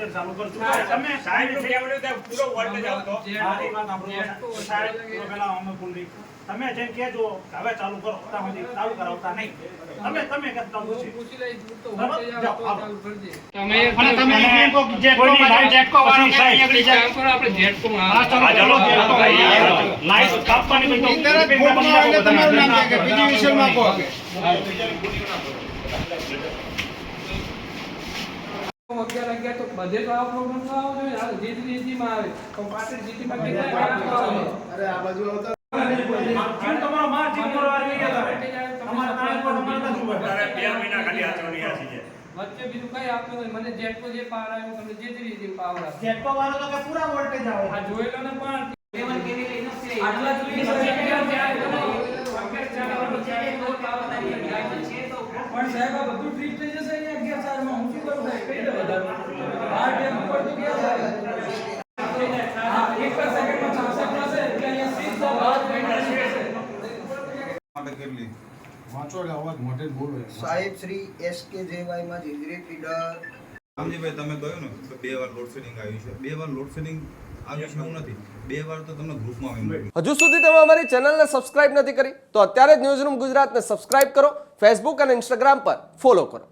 Voltage ચાલુ કરજો તમે સાહેબ કેવડે પૂરો વોલ્ટેજ આવતો મારી વાત સાંભળો સાહેબ પેલા અમે પૂરી તમે જેમ કહેજો હવે ચાલુ કરો તમે ચાલુ કરાવતા નહીં તમે કરતા પૂછી લઈ તો વોલ્ટેજ ચાલુ કરજે તમે એમ કહો કે જે કોઈની લાઈટ જેટકો વાળો નહીં આગળ જાય કરો આપણે જેટકો હા ચાલો લાઈટ કાપવાની કોઈ તમારું નામ કે બીજી વિષયમાં કહો અગિયાર તો બધે તો આ પ્રોબ્લેમ ના આવવો જોઈએ આ જીટી માં આવે તો પાછળ જીટી માં કેટલા આવે અરે આ બાજુ આવતા તમારો માર જીમ કરવા આવી ગયા તમારા નામ પર તમારે શું તારે 2 મહિના ખાલી આચરણી આસી છે વચ્ચે બીજું કઈ આપતું નહીં મને જેટકો જે પાવર આવ્યો તમને જીટી પાવર આવે જેટકો વાળો તો કે પૂરા વોલ્ટેજ આવે આ જોયેલો ને પણ લેવલ કેવી લઈને છે આટલા સુધી પણ સાહેબ આ બધું ટ્રીટ થઈ જશે અહીંયા 11 4 માં હું શું કરું સાહેબ કઈ દે વધારે આ ટેમ ઉપર તો ગયા સાહેબ હા એક સેકન્ડમાં 66 થશે એટલે અહીંયા સ્વિચ ઓફ માટે કેટલી વાંચો એટલે અવાજ મોટે બોલો સાહેબ શ્રી SKJY માં જીજરી પીડર રામજીભાઈ તમે કહ્યું ને કે 2 વાર લોડ શેડિંગ આવ્યું છે 2 વાર લોડ શેડિંગ આવ્યું છે એવું નથી 2 વાર તો તમને ગ્રુપમાં આવ્યું હજુ સુધી તમે અમારી ચેનલને સબસ્ક્રાઇબ નથી કરી તો અત્યારે જ ન્યૂઝરૂમ ગુજરાતને સબસ્ક્રાઇબ કરો, ફેસબુક અને ઇન્સ્ટાગ્રામ પર ફોલો કરો.